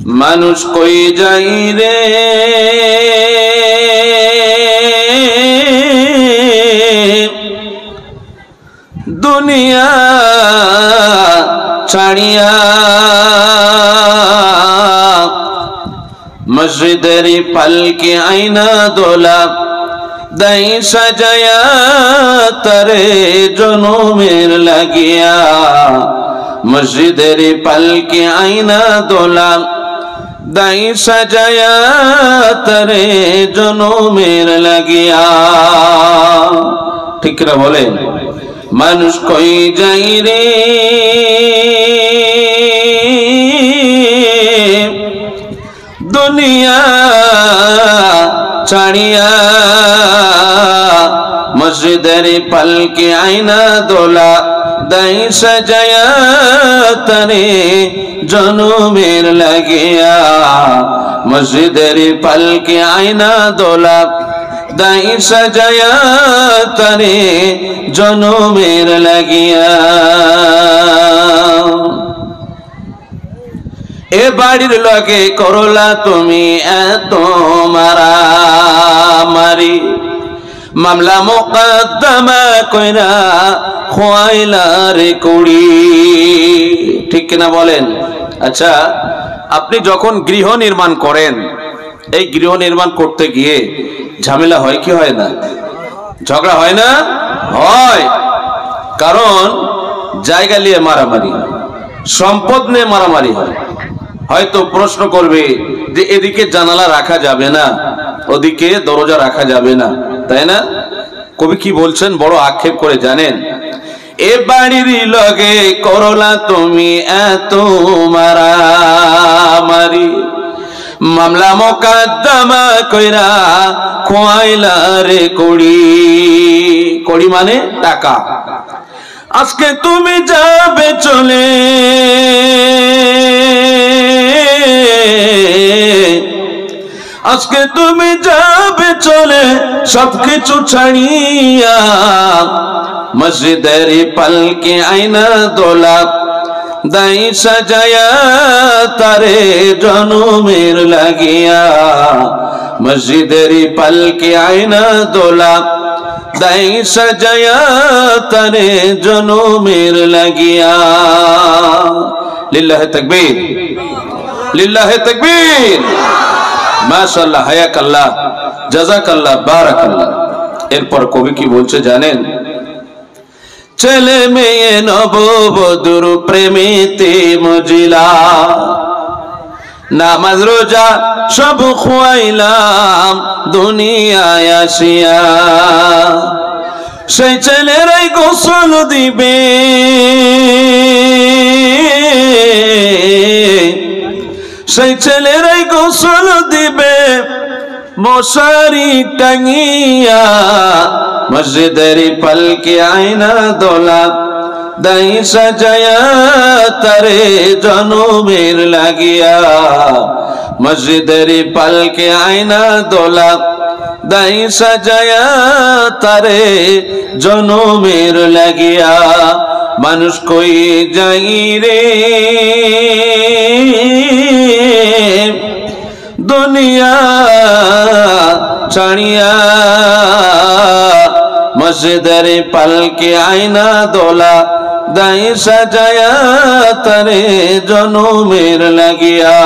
মানুষ কই যাই রে দুনিয়া ছাড়িয়া মসজিদের পালকি আইনা দোলা দাই সাজায়া তরে জনমের লাগিয়া মসজিদের পালকি আইনা দোলা দাই সাজায়া তরে জনমের লাগিয়া। ঠিক না বলেন? মানুষ কই যাই রে দুনিয়া ছাড়িয়া মসজিদের পালকি আইনা দোলা দাই সাজায়া তরে জনমের লাগিয়া মসজিদের পালকি আইনা দোলা দাই সাজায়া তরে জনমের লাগিয়া। এ বাড়ির লগে করলা তুমি এত মারামারি মামলা মোকদ্দমা কইরা খোয়াইলা রে কুড়ি। ঠিক কিনা বলেন? আচ্ছা, আপনি যখন গৃহ নির্মাণ করেন, এই গৃহ নির্মাণ করতে গিয়ে ঝামেলা হয় কি হয় না? ঝগড়া হয় না? হয়। কারণ জায়গা নিয়ে মারামারি, সম্পদ নিয়ে মারামারি হয়। হয়তো প্রশ্ন করবে যে এদিকে জানালা রাখা যাবে না, ওদিকে দরজা রাখা যাবে না, তাই না? কবি কি বলছেন বড় আক্ষেপ করে জানেন? এ বাড়ির লগে করলা তুমি এত মারামারি মামলা মোকদ্দমা কইরা খোয়াইলা রে কড়ি। কড়ি মানে টাকা। আজকে তুমি যাবে চলে, আজকে তুমি যাবে চলে সবকিছু ছাড়িয়া মসজিদের পালকি আইনা দোলা দাই সাজায়া তারে জনমের লাগিয়া মসজিদের পালকি আইনা দোলা দাই সাজায়া তারে জনমের লাগিয়া। লিল্লাহে তাকবীর, লিল্লাহে তাকবীর। মাশাআল্লাহ, হায়াকাল্লাহ, জাযাকাল্লাহ, বারাকাল্লাহ। এরপর কবি কি বলছে জানেন? ছেলে মেয়ে নববধূর প্রেমেতে মজিলা নামাজ রোজা সব খুয়াইলাম দুনিয়ায় আসিয়া সেই ছেলেরাই গোসল দিবে সেই ছেলেরাই গোসল দিবে মশারি টাঙিয়া মসজিদের পালকি আইনা দোলা দাই সাজায়া তারে জনমের লাগিয়া মসজিদের পালকি আইনা দোলা দাই সাজায়া তারে জনমের লাগিয়া। মানুষ কই যাই রে দুনিয়া ছাড়িয়া মসজিদের পালকি আইনা দোলা দাই সাজায়া তারে জনমের লাগিয়া।